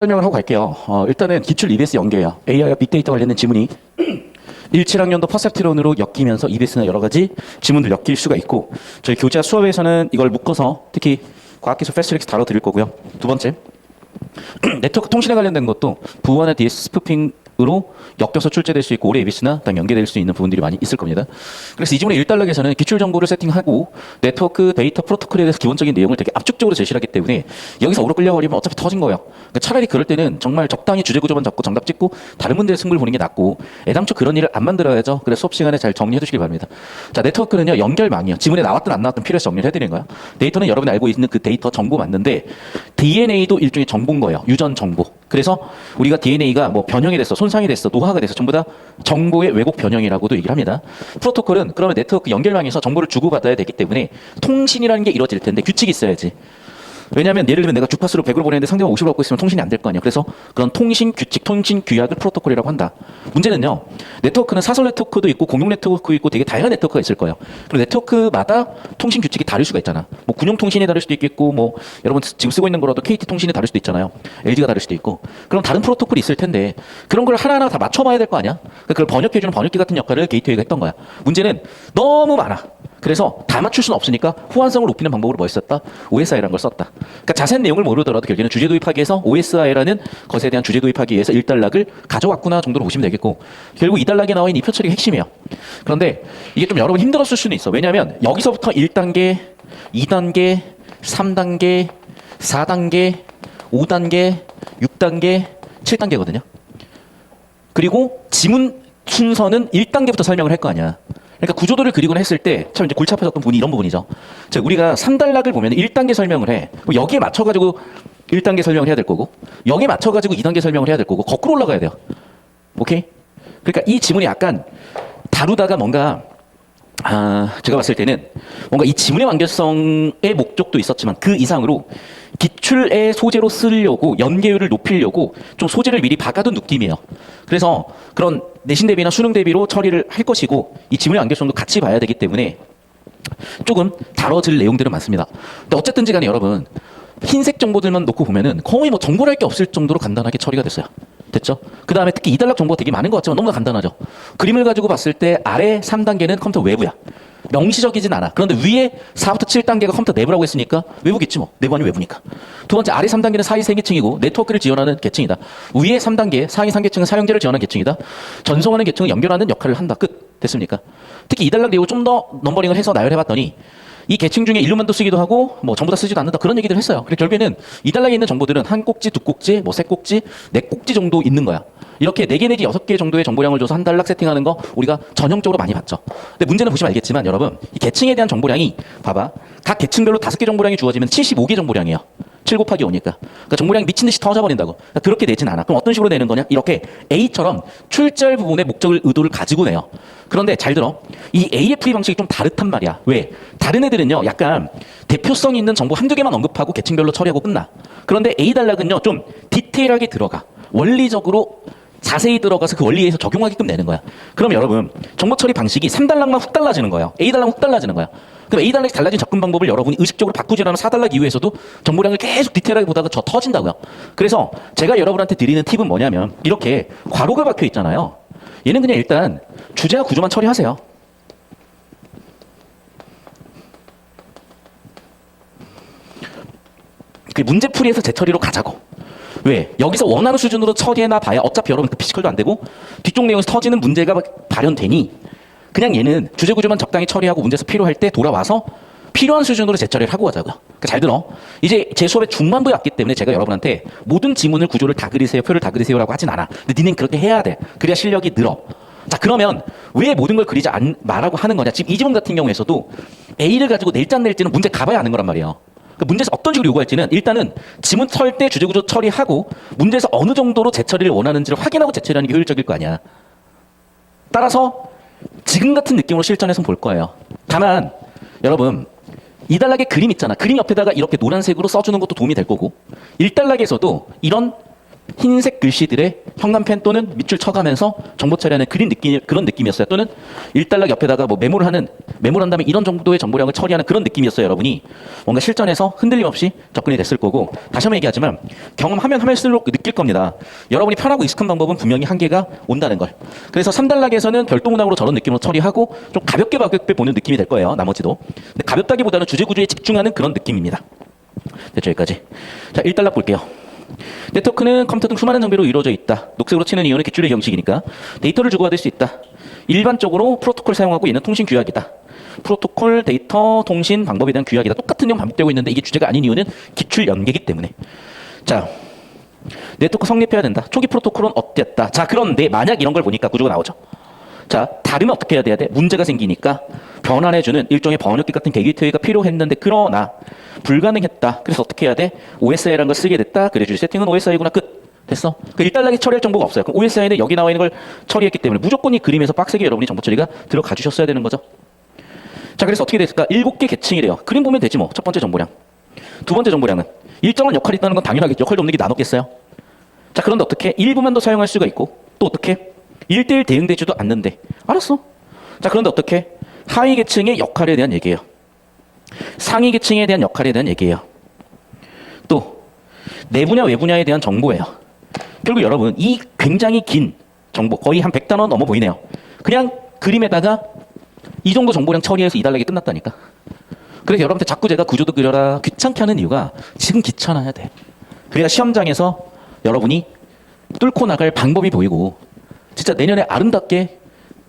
설명을 하고 갈게요. 일단은 기출 EBS 연계예요. AI와 빅데이터 관련된 지문이 17학년도 퍼셉트론으로 엮이면서 EBS나 여러 가지 지문들 엮일 수가 있고, 저희 교재와 수업에서는 이걸 묶어서 특히 과학기술 패스트트랙 다뤄드릴 거고요. 두 번째, 네트워크 통신에 관련된 것도 부호나 DS 스푸핑으로 엮여서 출제될 수 있고, 올해 EBS나 연계될 수 있는 부분들이 많이 있을 겁니다. 그래서 이 지문의 1단락에서는 기출 정보를 세팅하고 네트워크 데이터 프로토콜에 대해서 기본적인 내용을 되게 압축적으로 제시를 하기 때문에 여기서 오로 끌려버리면 어차피 터진 거예요. 그러니까 차라리 그럴 때는 정말 적당히 주제 구조만 잡고 정답 찍고 다른 문제에 승부를 보는 게 낫고, 애당초 그런 일을 안 만들어야죠. 그래서 수업 시간에 잘 정리해 주시기 바랍니다. 자, 네트워크는요, 연결망이요. 지문에 나왔든 안 나왔든 필요해서 정리를 해드리는 거예요. 데이터는 여러분이 알고 있는 그 데이터 정보 맞는데, DNA도 일종의 정보인 거예요. 유전 정보. 그래서 우리가 DNA가 뭐 변형이 됐어, 손상이 됐어, 노화가 됐어, 전부 다 정보의 왜곡 변형이라고도 얘기를 합니다. 프로토콜은 그러면 네트워크 연결망에서 정보를 주고받아야 되기 때문에 통신이라는 게 이루어질 텐데 규칙이 있어야지. 왜냐하면 예를 들면 내가 주파수로 100으로 보내는데 상대방 50을 갖고 있으면 통신이 안 될 거 아니에요. 그래서 그런 통신 규칙, 통신 규약을 프로토콜이라고 한다. 문제는요, 네트워크는 사설 네트워크도 있고 공용 네트워크도 있고 되게 다양한 네트워크가 있을 거예요. 그리고 네트워크마다 통신 규칙이 다를 수가 있잖아. 뭐 군용 통신이 다를 수도 있겠고, 뭐 여러분 지금 쓰고 있는 거라도 KT 통신이 다를 수도 있잖아요. LG가 다를 수도 있고. 그럼 다른 프로토콜이 있을 텐데 그런 걸 하나하나 다 맞춰봐야 될 거 아니야. 그러니까 그걸 번역해주는 번역기 같은 역할을 게이트웨이가 했던 거야. 문제는 너무 많아. 그래서 다 맞출 수는 없으니까 호환성을 높이는 방법으로 뭐 했었다? OSI라는 걸 썼다. 그러니까 자세한 내용을 모르더라도 결국에는 주제 도입하기에서 OSI라는 것에 대한 주제 도입하기 위해서 1단락을 가져왔구나 정도로 보시면 되겠고, 결국 2단락에 나와 있는 이 표처리가 핵심이에요. 그런데 이게 좀 여러분 힘들었을 수는 있어. 왜냐하면 여기서부터 1단계, 2단계, 3단계, 4단계, 5단계, 6단계, 7단계거든요. 그리고 지문 순서는 1단계부터 설명을 할 거 아니야. 그러니까 구조도를 그리곤 했을 때 참 이제 골치 아파졌던 부분이 이런 부분이죠. 자, 우리가 3단락을 보면 1단계 설명을 해. 여기에 맞춰가지고 1단계 설명을 해야 될 거고, 여기에 맞춰가지고 2단계 설명을 해야 될 거고, 거꾸로 올라가야 돼요. 오케이? 그러니까 이 지문이 약간 다루다가 뭔가, 제가 봤을 때는 뭔가 이 지문의 완결성의 목적도 있었지만 그 이상으로 기출의 소재로 쓰려고 연계율을 높이려고 좀 소재를 미리 박아둔 느낌이에요. 그래서 그런 내신 대비나 수능 대비로 처리를 할 것이고, 이 지문의 완결성도 같이 봐야 되기 때문에 조금 다뤄질 내용들은 많습니다. 근데 어쨌든지 간에 여러분, 흰색 정보들만 놓고 보면은 거의 뭐 정보를 할 게 없을 정도로 간단하게 처리가 됐어요. 됐죠? 그 다음에 특히 2단락 정보가 되게 많은 것 같지만 너무나 간단하죠. 그림을 가지고 봤을 때 아래 3단계는 컴퓨터 외부야. 명시적이진 않아. 그런데 위에 4부터 7단계가 컴퓨터 내부라고 했으니까 외부겠지 뭐. 내부 아니면 외부니까. 두 번째, 아래 3단계는 사이 3계층이고 네트워크를 지원하는 계층이다. 위에 3단계, 상위 3계층은 사용자를 지원하는 계층이다. 전송하는 계층을 연결하는 역할을 한다. 끝. 됐습니까? 특히 2단락 내용을 좀 더 넘버링을 해서 나열해봤더니 이 계층 중에 일루만도 쓰기도 하고 뭐 전부 다 쓰지도 않는다, 그런 얘기들 했어요. 그래서 결국에는 이 단락에 있는 정보들은 한 꼭지, 두 꼭지, 뭐 세 꼭지, 네 꼭지 정도 있는 거야. 이렇게 4개 내지 6개 정도의 정보량을 줘서 한 단락 세팅하는 거 우리가 전형적으로 많이 봤죠. 근데 문제는 보시면 알겠지만 여러분, 이 계층에 대한 정보량이 봐봐. 각 계층별로 5개 정보량이 주어지면 75개 정보량이에요. 7 곱하기 5니까. 그러니까 정보량이 미친 듯이 터져버린다고. 그러니까 그렇게 내진 않아. 그럼 어떤 식으로 내는 거냐? 이렇게 A처럼 출제할 부분의 목적을, 의도를 가지고 내요. 그런데 잘 들어. 이 AFE 방식이 좀 다르단 말이야. 왜? 다른 애들은요, 약간 대표성 있는 정보 한두 개만 언급하고 계층별로 처리하고 끝나. 그런데 A단락은요, 좀 디테일하게 들어가. 원리적으로 자세히 들어가서 그 원리에서 적용하게끔 내는 거야. 그럼 여러분, 정보 처리 방식이 3단락만 훅 달라지는 거예요. A단락 훅 달라지는 거야. 그럼 A단락이 달라진 접근 방법을 여러분이 의식적으로 바꾸지라는 4단락 이후에서도 정보량을 계속 디테일하게 보다가 저 터진다고요. 그래서 제가 여러분한테 드리는 팁은 뭐냐면, 이렇게 괄호가 박혀 있잖아요. 얘는 그냥 일단 주제와 구조만 처리하세요. 그 문제풀이에서 재처리로 가자고. 왜? 여기서 원하는 수준으로 처리해나 봐야 어차피 여러분 그 피지컬도 안 되고 뒤쪽 내용에서 터지는 문제가 발현되니, 그냥 얘는 주제 구조만 적당히 처리하고 문제에서 필요할 때 돌아와서 필요한 수준으로 재처리를 하고 가자고요. 그러니까 잘 들어. 이제 제 수업의 중반부에 왔기 때문에 제가 여러분한테 모든 지문을 구조를 다 그리세요, 표를 다 그리세요라고 하진 않아. 근데 니는 그렇게 해야 돼. 그래야 실력이 늘어. 자, 그러면 왜 모든 걸 그리지 말라고 하는 거냐? 지금 이 지문 같은 경우에서도 A를 가지고 낼지 안 낼지는 문제 가봐야 아는 거란 말이에요. 그 문제에서 어떤 식으로 요구할지는 일단은 지문 털 때 주제 구조 처리하고 문제에서 어느 정도로 재처리를 원하는지를 확인하고 재처리하는 게 효율적일 거 아니야. 따라서 지금 같은 느낌으로 실전에서 볼 거예요. 다만 여러분, 2단락에 그림 있잖아. 그림 옆에다가 이렇게 노란색으로 써주는 것도 도움이 될 거고, 1단락에서도 이런 흰색 글씨들의 현관펜 또는 밑줄 쳐가면서 정보 처리하는 그런 느낌이었어요. 또는 일단락 옆에다가 뭐 메모를 한 다음에 이런 정도의 정보량을 처리하는 그런 느낌이었어요. 여러분이 뭔가 실전에서 흔들림 없이 접근이 됐을 거고, 다시 한번 얘기하지만 경험하면 할수록 느낄 겁니다. 여러분이 편하고 익숙한 방법은 분명히 한계가 온다는 걸. 그래서 3단락에서는 별도 문항으로 저런 느낌으로 처리하고 좀 가볍게 보는 느낌이 될 거예요. 나머지도. 근데 가볍다기보다는 주제 구조에 집중하는 그런 느낌입니다. 됐죠, 여기까지. 자, 1단락 볼게요. 네트워크는 컴퓨터 등 수많은 장비로 이루어져 있다. 녹색으로 치는 이유는 기출의 형식이니까 데이터를 주고받을 수 있다. 일반적으로 프로토콜 사용하고 있는 통신 규약이다. 프로토콜, 데이터, 통신 방법에 대한 규약이다. 똑같은 내용 반복되고 있는데 이게 주제가 아닌 이유는 기출 연계이기 때문에. 자, 네트워크 성립해야 된다. 초기 프로토콜은 어땠다. 자, 그런데 만약 이런 걸 보니까 구조가 나오죠. 자, 다르면 어떻게 해야 돼? 문제가 생기니까 변환해주는 일종의 번역기 같은 게이트웨이가 필요했는데 그러나 불가능했다. 그래서 어떻게 해야 돼? OSI라는 걸 쓰게 됐다. 그래줄 세팅은 OSI구나. 끝. 됐어. 그 일단락에 처리할 정보가 없어요. 그럼 OSI는 여기 나와 있는 걸 처리했기 때문에 무조건 이 그림에서 빡세게 여러분이 정보 처리가 들어가 주셨어야 되는 거죠. 자, 그래서 어떻게 됐을까? 7개 계층이래요. 그림 보면 되지 뭐. 첫 번째 정보량. 두 번째 정보량은 일정한 역할이 있다는 건 당연하겠죠. 역할 없는 게 나눴겠어요. 자, 그런데 어떻게? 일부만 더 사용할 수가 있고 또 어떻게? 1대1 대응되지도 않는데. 알았어. 자, 그런데 어떻게? 하위 계층의 역할에 대한 얘기예요. 상위 계층에 대한 역할에 대한 얘기예요. 또 내분야 외분야에 대한 정보예요. 결국 여러분 이 굉장히 긴 정보, 거의 한 100단어 넘어 보이네요. 그냥 그림에다가 이 정도 정보량 처리해서 이달락이 끝났다니까. 그래서 여러분한테 자꾸 제가 구조도 그려라 귀찮게 하는 이유가 지금 귀찮아야 돼. 그래야 시험장에서 여러분이 뚫고 나갈 방법이 보이고 진짜 내년에 아름답게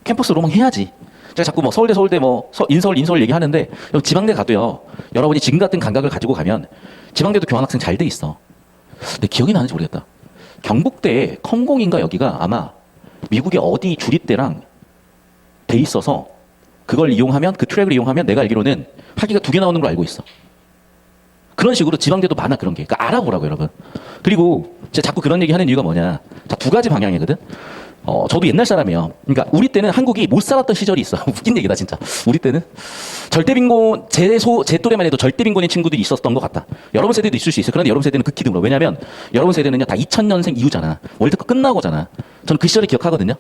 캠퍼스 로망 해야지. 제가 자꾸 뭐 서울대 뭐 인서울 얘기하는데 지방대 가도요. 여러분이 지금 같은 감각을 가지고 가면 지방대도 교환학생 잘 돼 있어. 근데 기억이 나는지 모르겠다. 경북대 컴공인가 여기가 아마 미국의 어디 주립대랑 돼 있어서 그걸 이용하면 그 트랙을 이용하면 내가 알기로는 학위가 2개 나오는 걸 알고 있어. 그런 식으로 지방대도 많아 그런 게. 그러니까 알아보라고 여러분. 그리고 제가 자꾸 그런 얘기 하는 이유가 뭐냐. 자, 2가지 방향이거든. 저도 옛날 사람이에요. 그러니까 우리 때는 한국이 못 살았던 시절이 있어. 웃긴 얘기다 진짜. 우리 때는 절대빈곤 제 또래만 해도 절대빈곤인 친구들이 있었던 것 같다. 여러분 세대도 있을 수 있어요. 그런데 여러분 세대는 극히 드물어. 왜냐하면 여러분 세대는요 다 2000년생 이후잖아. 월드컵 끝나고잖아. 저는 그 시절을 기억하거든요.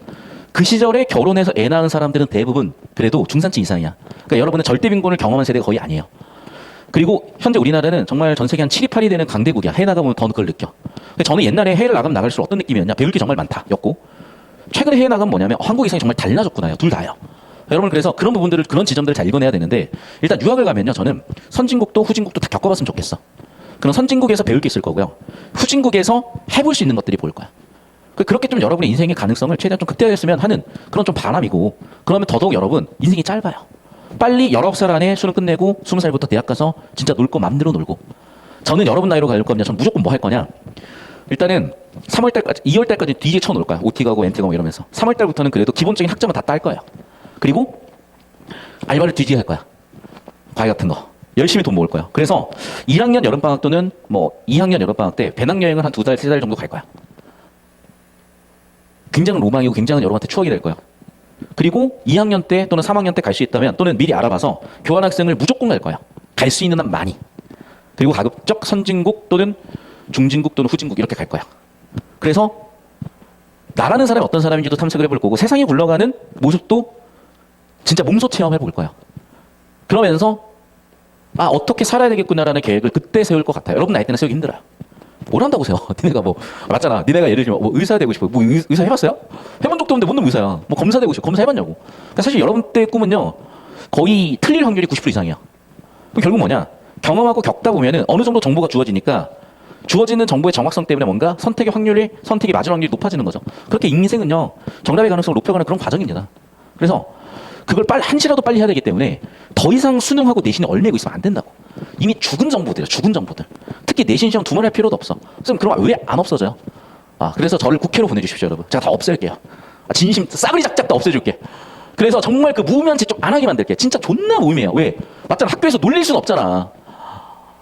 그 시절에 결혼해서 애 낳은 사람들은 대부분 그래도 중산층 이상이야. 그러니까 여러분은 절대빈곤을 경험한 세대가 거의 아니에요. 그리고 현재 우리나라는 정말 전 세계 한 7위, 8위 되는 강대국이야. 해외 나가면 더 그걸 느껴. 저는 옛날에 해외를 나가면 나갈수록 어떤 느낌이었냐. 배울 게 정말 많다. 였고. 최근에 해외 나가면 뭐냐면 한국 이상이 정말 달라졌구나요. 둘 다요. 여러분 그래서 그런 부분들을 그런 지점들을 잘 읽어내야 되는데 일단 유학을 가면요. 저는 선진국도 후진국도 다 겪어봤으면 좋겠어. 그럼 선진국에서 배울 게 있을 거고요. 후진국에서 해볼 수 있는 것들이 보일 거야. 그렇게 좀 여러분의 인생의 가능성을 최대한 좀 극대화했으면 하는 그런 좀 바람이고 그러면 더더욱 여러분 인생이 짧아요. 빨리 19살 안에 수능 끝내고 20살부터 대학 가서 진짜 놀 거 맘대로 놀고 저는 여러분 나이로 갈 거냐 저는 무조건 뭐 할 거냐 일단은 3월달까지 2월달까지 뒤에 쳐놓을 거야. OT 가고 MT 가고 이러면서 3월달부터는 그래도 기본적인 학점은 다 딸 거야. 그리고 알바를 뒤지게 할 거야. 과외 같은 거 열심히 돈 모을 거야. 그래서 1학년 여름방학 또는 뭐 2학년 여름방학 때 배낭여행을 한 2달 3달 정도 갈 거야. 굉장히 로망이고 굉장히 여러분한테 추억이 될 거야. 그리고 2학년 때 또는 3학년 때 갈 수 있다면 또는 미리 알아봐서 교환학생을 무조건 갈 거야. 갈 수 있는 한 많이. 그리고 가급적 선진국 또는 중진국 또는 후진국 이렇게 갈 거야. 그래서 나라는 사람이 어떤 사람인지도 탐색을 해볼 거고 세상이 굴러가는 모습도 진짜 몸소 체험해 볼 거야. 그러면서 어떻게 살아야 되겠구나라는 계획을 그때 세울 것 같아요. 여러분 나이 때는 세우기 힘들어요. 뭘 한다고 세워? 니네가 뭐 맞잖아. 니네가 예를 들면 뭐 의사 되고 싶어. 뭐 의사 해봤어요? 해본 적도 없는데 뭔 의사야? 뭐 검사 되고 싶어. 검사 해봤냐고. 그러니까 사실 여러분 때의 꿈은요 거의 틀릴 확률이 90% 이상이야. 그럼 결국 뭐냐? 경험하고 겪다 보면은 어느 정도 정보가 주어지니까 주어지는 정보의 정확성 때문에 뭔가 선택이 맞을 확률이 높아지는 거죠. 그렇게 인생은요 정답의 가능성을 높여가는 그런 과정입니다. 그래서 그걸 한시라도 빨리 해야 되기 때문에 더 이상 수능하고 내신에 얽매고 있으면 안 된다고. 이미 죽은 정보들이에요. 죽은 정보들. 특히 내신 시험 2번 할 필요도 없어. 선생님 그럼 왜 안 없어져요? 그래서 저를 국회로 보내주십시오 여러분. 제가 다 없앨게요. 진심 싸그리 작작 다 없애줄게. 그래서 정말 그 무의미한 짓 좀 안 하게 만들게. 진짜 존나 무의미해요. 왜? 맞잖아. 학교에서 놀릴 수는 없잖아.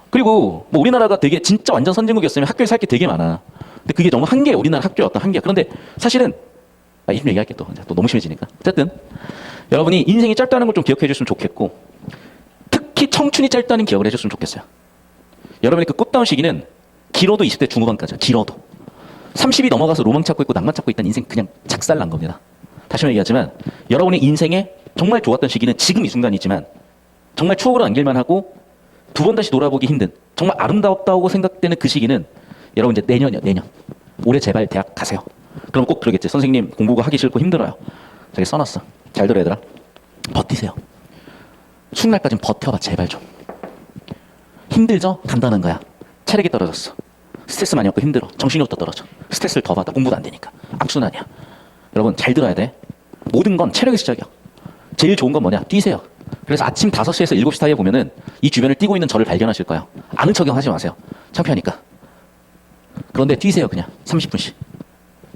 그리고 뭐 우리나라가 되게 진짜 완전 선진국이었으면 학교에서 할 게 되게 많아. 근데 그게 너무 한계야. 우리나라 학교의 어떤 한계야. 그런데 사실은 이 좀 얘기할게 또 너무 심해지니까. 어쨌든 여러분이 인생이 짧다는 걸 좀 기억해 줬으면 좋겠고 특히 청춘이 짧다는 기억을 해줬으면 좋겠어요. 여러분의 그 꽃다운 시기는 길어도 20대 중후반까지야. 길어도. 30이 넘어가서 로망 찾고 있고 낭만 찾고 있다는 인생 그냥 작살난 겁니다. 다시 한번 얘기하지만 여러분의 인생에 정말 좋았던 시기는 지금 이 순간이지만 정말 추억으로 남길만 하고 두 번 다시 돌아보기 힘든 정말 아름다웠다고 생각되는 그 시기는 여러분 이제 내년이요. 내년. 올해 제발 대학 가세요. 그럼 꼭 그러겠지. 선생님 공부가 하기 싫고 힘들어요. 저기 써놨어. 잘 들어 얘들아. 버티세요. 수능 날까지는 버텨봐 제발 좀. 힘들죠? 간단한 거야. 체력이 떨어졌어. 스트레스 많이 받고 힘들어. 정신력도 떨어져. 스트레스를 더 받아. 공부도 안 되니까. 악순환이야. 여러분 잘 들어야 돼. 모든 건 체력의 시작이야. 제일 좋은 건 뭐냐? 뛰세요. 그래서 아침 5시에서 7시 사이에 보면은 이 주변을 뛰고 있는 저를 발견하실 거예요. 아는 척은 하지 마세요. 창피하니까. 그런데 뛰세요 그냥 30분씩.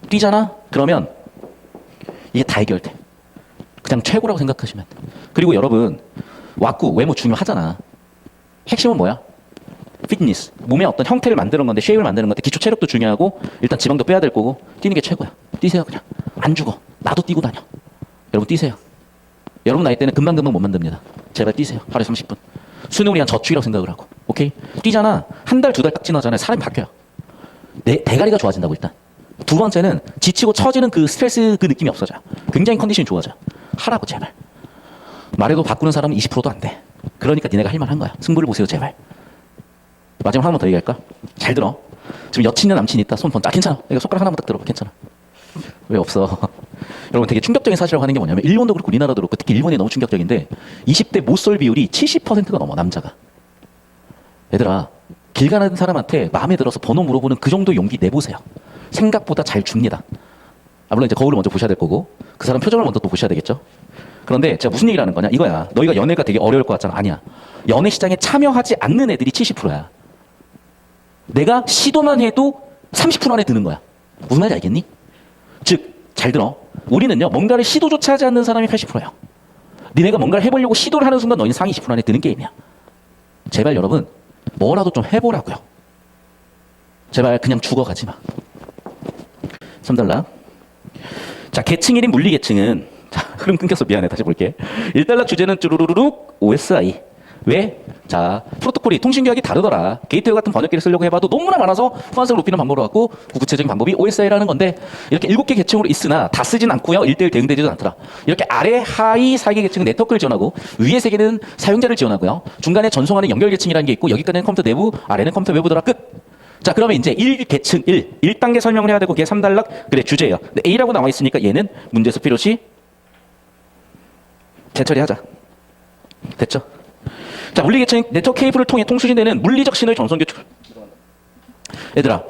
뛰잖아? 그러면 이게 다 해결돼. 그냥 최고라고 생각하시면 돼. 그리고 여러분 왁구 외모 중요하잖아. 핵심은 뭐야? 피트니스. 몸의 어떤 형태를 만드는 건데 쉐입을 만드는 건데 기초 체력도 중요하고 일단 지방도 빼야 될 거고 뛰는 게 최고야. 뛰세요 그냥. 안 죽어. 나도 뛰고 다녀. 여러분 뛰세요. 여러분 나이 때는 금방금방 못 만듭니다. 제발 뛰세요. 하루에 30분. 수능을 위한 저축이라고 생각을 하고. 오케이? 뛰잖아. 한 달, 두 달 딱 지나잖아요. 사람이 바뀌어요. 내 대가리가 좋아진다고 일단. 두 번째는 지치고 처지는 그 스트레스 그 느낌이 없어져요. 굉장히 컨디션이 좋아져요. 하라고 제발. 말해도 바꾸는 사람은 20%도 안 돼. 그러니까 니네가 할 만한 거야. 승부를 보세요 제발. 마지막 한 번 더 얘기할까? 잘 들어. 지금 여친이나 남친 있다. 손 번쩍. 아 괜찮아. 내가 손가락 하나만 딱 들어봐. 괜찮아. 왜 없어? 여러분 되게 충격적인 사실이라고 하는 게 뭐냐면 일본도 그렇고 우리나라도 그렇고 특히 일본이 너무 충격적인데 20대 모쏠 비율이 70%가 넘어 남자가. 얘들아 길 가는 사람한테 마음에 들어서 번호 물어보는 그 정도 용기 내보세요. 생각보다 잘 줍니다. 아 물론 이제 거울을 먼저 보셔야 될 거고 그 사람 표정을 먼저 또 보셔야 되겠죠. 그런데 제가 무슨 얘기를 하는 거냐 이거야. 너희가 연애가 되게 어려울 것 같잖아. 아니야. 연애 시장에 참여하지 않는 애들이 70%야. 내가 시도만 해도 30% 안에 드는 거야. 무슨 말인지 알겠니? 즉 잘 들어. 우리는요 뭔가를 시도조차 하지 않는 사람이 80%예요. 니네가 뭔가를 해보려고 시도를 하는 순간 너희는 상위 20% 안에 드는 게임이야. 제발 여러분 뭐라도 좀 해보라고요. 제발 그냥 죽어가지 마. 3달러. 자 계층 1인 물리 계층은 자, 흐름 끊겨서 미안해. 다시 볼게. 1달러 주제는 쭈루루룩 OSI. 왜? 자, 프로토콜이 통신규약이 다르더라. 게이트웨이 같은 번역기를 쓰려고 해봐도 너무나 많아서 호환성을 높이는 방법으로 갖고 그 구체적인 방법이 OSI라는 건데 이렇게 7개 계층으로 있으나 다 쓰진 않고요. 1대1 대응되지도 않더라. 이렇게 아래, 하위 4개 계층은 네트워크를 지원하고 위에 3개는 사용자를 지원하고요. 중간에 전송하는 연결 계층이라는 게 있고 여기까지는 컴퓨터 내부, 아래는 컴퓨터 외부더라. 끝. 자, 그러면 이제 1계층 1. 1단계 설명을 해야 되고 걔 3단락. 그래, 주제예요. 근데 A라고 나와 있으니까 얘는 문제에서 필요시 재처리하자. 됐죠? 자, 물리계층 네트워크 케이블을 통해 통수신되는 물리적 신호의 전송 교출. 얘들아,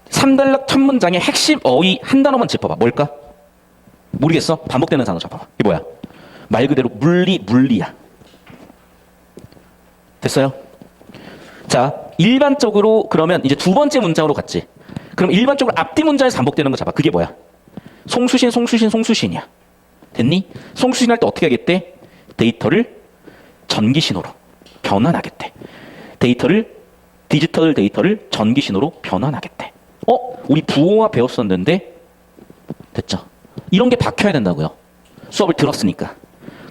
3단락 첫 문장의 핵심 어휘 한 단어만 짚어봐. 뭘까? 모르겠어? 반복되는 단어 잡아봐. 이게 뭐야? 말 그대로 물리야. 됐어요? 자, 일반적으로 그러면 이제 두 번째 문장으로 갔지. 그럼 일반적으로 앞뒤 문장에서 반복되는 거 잡아. 그게 뭐야? 송수신이야. 됐니? 송수신할 때 어떻게 하겠대? 데이터를 전기 신호로 변환하겠대. 디지털 데이터를 전기 신호로 변환하겠대. 우리 부호화 배웠었는데 됐죠? 이런 게 박혀야 된다고요. 수업을 들었으니까.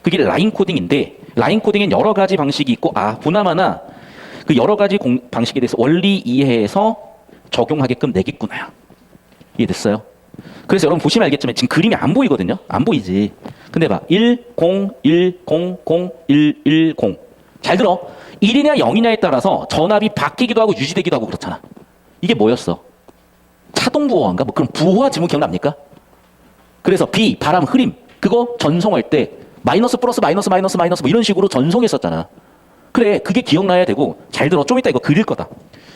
그게 라인 코딩인데 라인 코딩엔 여러 가지 방식이 있고 보나마나 그 여러 가지 방식에 대해서 원리 이해해서 적용하게끔 내겠구나요. 이해됐어요? 그래서 여러분 보시면 알겠지만 지금 그림이 안 보이거든요. 안 보이지. 근데 봐. 1, 0, 1, 0, 0, 1, 1, 0. 잘 들어. 1이냐 0이냐에 따라서 전압이 바뀌기도 하고 유지되기도 하고 그렇잖아. 이게 뭐였어? 차동부호인가? 뭐 그럼 부호화 지문 기억납니까? 그래서 비, 바람, 흐림 그거 전송할 때 마이너스 플러스 마이너스 마이너스 마이너스 뭐 이런 식으로 전송했었잖아. 그래 그게 기억나야 되고 잘 들어. 좀 이따 이거 그릴 거다.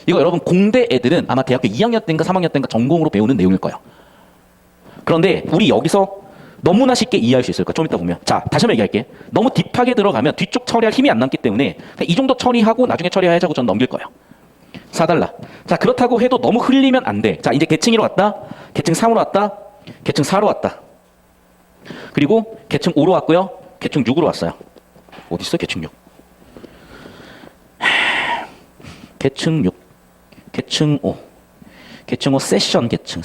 이거 여러분 공대 애들은 아마 대학교 2학년 때인가 3학년 때인가 전공으로 배우는 내용일 거예요. 그런데 우리 여기서 너무나 쉽게 이해할 수 있을 거야. 좀 이따 보면. 자, 다시 한번 얘기할게. 너무 딥하게 들어가면 뒤쪽 처리할 힘이 안 남기 때문에 이 정도 처리하고 나중에 처리하자고 전 넘길 거예요. 4달러. 자, 그렇다고 해도 너무 흘리면 안 돼. 자, 이제 계층 1로 왔다. 계층 3으로 왔다. 계층 4로 왔다. 그리고 계층 5로 왔고요. 계층 6으로 왔어요. 어디 있어? 계층 6. 계층 6. 계층 5. 계층 5 세션 계층.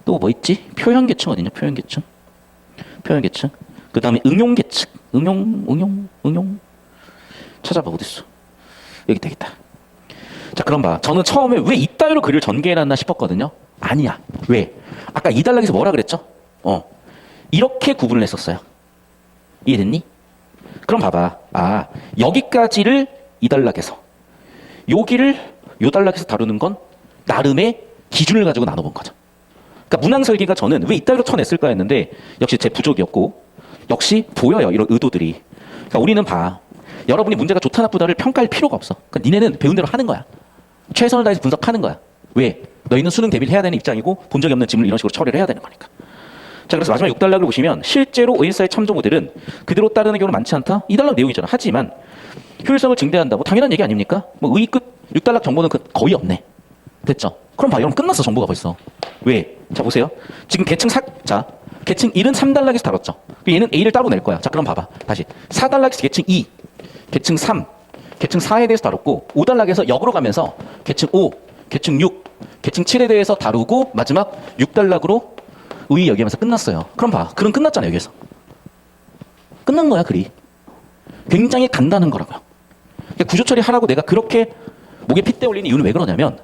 또 뭐 있지? 표현 계층 어디냐? 표현 계층. 그 다음에 응용 계층. 응용. 찾아봐 어디 있어? 여기 있다. 자, 그럼 봐. 저는 처음에 왜 이따위로 글을 전개해놨나 싶었거든요. 아니야. 왜? 아까 2단락에서 뭐라 그랬죠? 이렇게 구분을 했었어요. 이해됐니? 그럼 봐봐. 아, 여기까지를 2단락에서, 여기를 요 단락에서 다루는 건 나름의 기준을 가지고 나눠본 거죠. 그러니까 문항 설계가 저는 왜 이따위로 쳐냈을까 했는데 역시 제 부족이었고, 역시 보여요. 이런 의도들이. 그러니까 우리는 봐. 여러분이 문제가 좋다 나쁘다를 평가할 필요가 없어. 그러니까 니네는 배운 대로 하는 거야. 최선을 다해서 분석하는 거야. 왜? 너희는 수능 대비를 해야 되는 입장이고 본 적이 없는 지문을 이런 식으로 처리를 해야 되는 거니까. 자, 그래서 마지막 6단락을 보시면 실제로 의사의 참조 모델은 그대로 따르는 경우는 많지 않다? 2단락 내용이잖아. 하지만 효율성을 증대한다. 뭐 당연한 얘기 아닙니까? 뭐 의끝 6단락 정보는 거의 없네. 됐죠? 그럼 봐. 여러분 끝났어. 정보가 벌써. 왜? 자, 보세요. 지금 계층 계층 1은 3단락에서 다뤘죠. 얘는 A를 따로 낼 거야. 자, 그럼 봐봐. 다시. 4단락에서 계층 2, 계층 3, 계층 4에 대해서 다뤘고 5단락에서 역으로 가면서 계층 5, 계층 6, 계층 7에 대해서 다루고 마지막 6단락으로 의의 여기하면서 끝났어요. 그럼 봐. 글은 끝났잖아요. 여기에서. 끝난 거야. 글이. 굉장히 간단한 거라고요. 그러니까 구조 처리하라고 내가 그렇게 목에 핏대 올리는 이유는 왜 그러냐면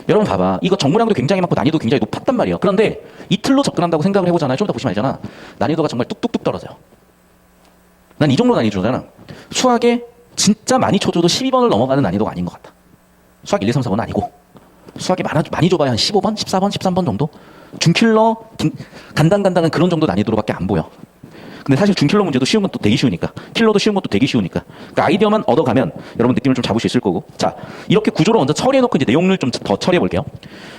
여러분 봐봐. 이거 정보량도 굉장히 많고 난이도 굉장히 높았단 말이에요. 그런데 이 틀로 접근한다고 생각을 해보잖아요. 좀 이따 보시면 알잖아. 난이도가 정말 뚝뚝뚝 떨어져요. 난 이 정도 난이도잖아. 수학에 진짜 많이 쳐줘도 12번을 넘어가는 난이도가 아닌 것 같다. 수학 1, 2, 3, 4번은 아니고 수학이 많이 줘봐야 한 15번, 14번, 13번 정도? 중킬러, 간단한 그런 정도 난이도로밖에 안 보여. 근데 사실 중킬러 문제도 쉬운 건 또 되게 쉬우니까, 킬러도 쉬운 것도 되게 쉬우니까. 그러니까 아이디어만 얻어가면 여러분 느낌을 좀 잡을 수 있을 거고. 자, 이렇게 구조를 먼저 처리해놓고 이제 내용을 좀 더 처리해 볼게요.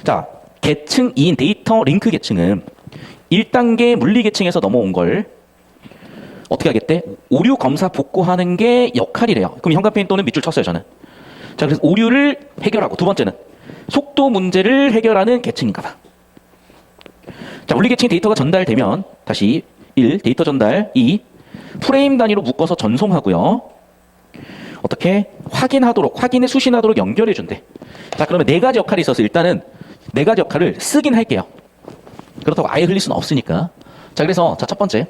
자, 계층 2인 데이터 링크 계층은 1단계 물리 계층에서 넘어온 걸 어떻게 하겠대? 오류 검사 복구하는 게 역할이래요. 그럼 현관페인 또는 밑줄 쳤어요, 저는. 자, 그래서 오류를 해결하고, 두 번째는 속도 문제를 해결하는 계층인가 봐. 자, 물리 계층 데이터가 전달되면 다시 1. 데이터 전달. 2. 프레임 단위로 묶어서 전송하고요. 어떻게? 확인에 수신하도록 연결해준대. 자, 그러면 네 가지 역할이 있어서 일단은 네 가지 역할을 쓰긴 할게요. 그렇다고 아예 흘릴 수는 없으니까. 자, 그래서 첫 번째.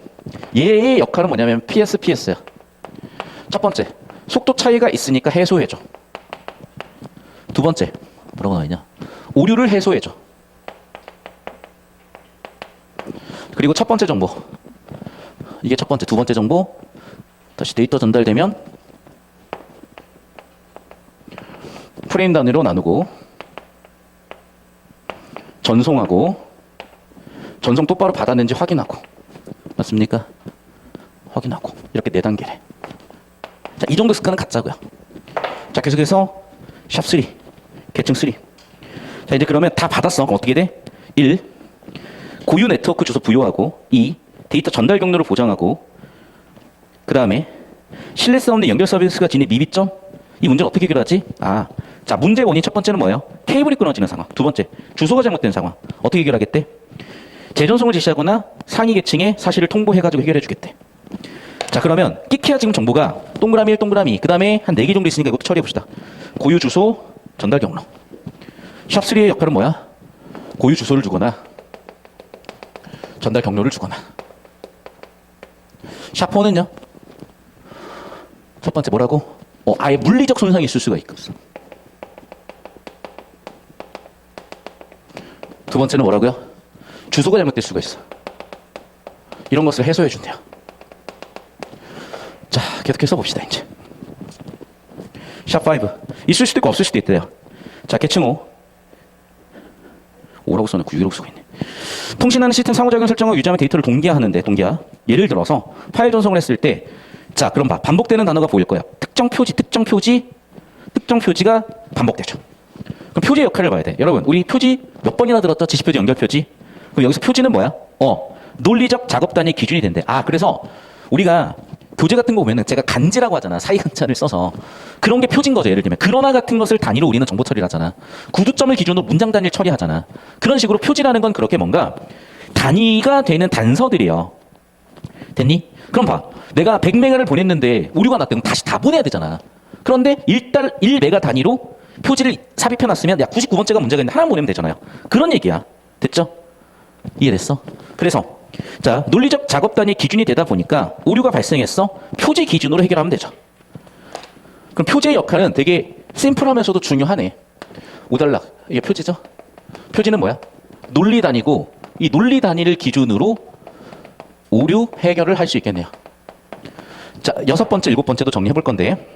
얘의 역할은 뭐냐면 PSPS야. 첫 번째. 속도 차이가 있으니까 해소해줘. 두 번째. 뭐라고 나와있냐? 오류를 해소해줘. 그리고 첫 번째 정보. 이게 첫 번째, 두 번째 정보. 다시 데이터 전달되면 프레임 단위로 나누고 전송하고 전송 똑바로 받았는지 확인하고. 맞습니까? 확인하고. 이렇게 4단계래. 자, 이 정도 습관은 갖자고요. 자, 계속해서 샵3, 계층 3. 자, 이제 그러면 다 받았어. 그럼 어떻게 돼? 1. 고유 네트워크 주소 부여하고. 2. 데이터 전달 경로를 보장하고. 그 다음에 신뢰성 없는 연결 서비스가 지닌 미비점. 이 문제를 어떻게 해결하지? 아, 자, 문제 원인 첫 번째는 뭐예요? 케이블이 끊어지는 상황. 두 번째, 주소가 잘못된 상황. 어떻게 해결하겠대? 재전송을 지시하거나 상위 계층에 사실을 통보해가지고 해결해주겠대. 자, 그러면 끼케야 지금 정보가 동그라미 1, 동그라미 2, 그 다음에 한 4개 정도 있으니까 이것도 처리해봅시다. 고유 주소, 전달 경로. 샵3의 역할은 뭐야? 고유 주소를 주거나 전달 경로를 주거나. 샵4는요? 첫 번째 뭐라고? 아예 물리적 손상이 있을 수가 있겠어. 두 번째는 뭐라고요? 주소가 잘못될 수가 있어. 이런 것을 해소해 준대요. 자, 계속해서 봅시다, 이제. 샵5. 있을 수도 있고 없을 수도 있대요. 자, 계층 5. 5라고 써놓고 6이라고 쓰고 있네. 통신하는 시스템 상호작용 설정을 유지하면 데이터를 동기화하는데, 동기화. 예를 들어서 파일 전송을 했을 때, 자, 그럼 봐. 반복되는 단어가 보일 거야. 특정 표지가 반복되죠. 그럼 표지의 역할을 봐야 돼. 여러분, 우리 표지 몇 번이나 들었죠? 지시표지, 연결표지. 그럼 여기서 표지는 뭐야? 논리적 작업 단위 기준이 된대. 아, 그래서 우리가 교재 같은 거 보면은 제가 간지라고 하잖아. 사이 한자를 써서. 그런 게 표지인 거죠. 예를 들면. 그러나 같은 것을 단위로 우리는 정보 처리를 하잖아. 구두점을 기준으로 문장 단위를 처리하잖아. 그런 식으로 표지라는 건 그렇게 뭔가 단위가 되는 단서들이에요. 됐니? 그럼 봐. 내가 100메가를 보냈는데 오류가 났대. 그럼 다시 다 보내야 되잖아. 그런데 1메가 단위로 표지를 삽입해놨으면 야 99번째가 문제가 있는데 하나 보내면 되잖아요. 그런 얘기야. 됐죠? 이해됐어? 그래서 자, 논리적 작업 단위 기준이 되다 보니까 오류가 발생했어. 표지 기준으로 해결하면 되죠. 그럼 표지의 역할은 되게 심플하면서도 중요하네. 5단락. 이게 표지죠? 표지는 뭐야? 논리 단위고 이 논리 단위를 기준으로 오류 해결을 할 수 있겠네요. 자, 6번째, 7번째도 정리해 볼 건데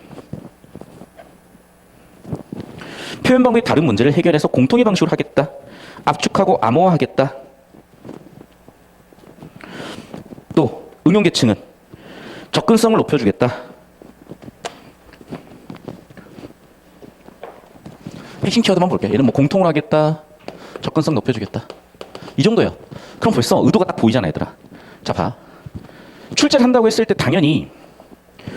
표현 방법이 다른 문제를 해결해서 공통의 방식으로 하겠다. 압축하고 암호화하겠다. 또 응용 계층은 접근성을 높여주겠다. 핵심 키워드만 볼게요. 얘는 뭐 공통을 하겠다. 접근성 높여주겠다. 이 정도예요. 그럼 벌써 의도가 딱 보이잖아, 얘들아. 자, 봐. 출제를 한다고 했을 때 당연히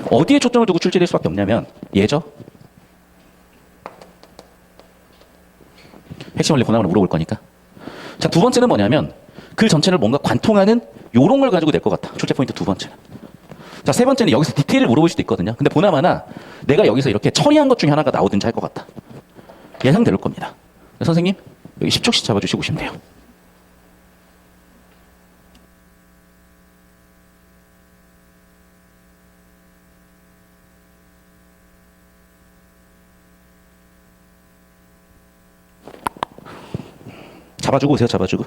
어디에 초점을 두고 출제될 수밖에 없냐면 얘죠. 핵심 원리 권한을 물어볼 거니까. 자, 두 번째는 뭐냐면 글 전체를 뭔가 관통하는 요런 걸 가지고 낼 것 같아. 출제 포인트 두 번째는. 자, 세 번째는 여기서 디테일을 물어볼 수도 있거든요. 근데 보나마나 내가 여기서 이렇게 처리한 것 중에 하나가 나오든지 할 것 같다. 예상될 겁니다. 선생님, 여기 10초씩 잡아주시고 오시면 돼요. 잡아주고 오세요, 잡아주고.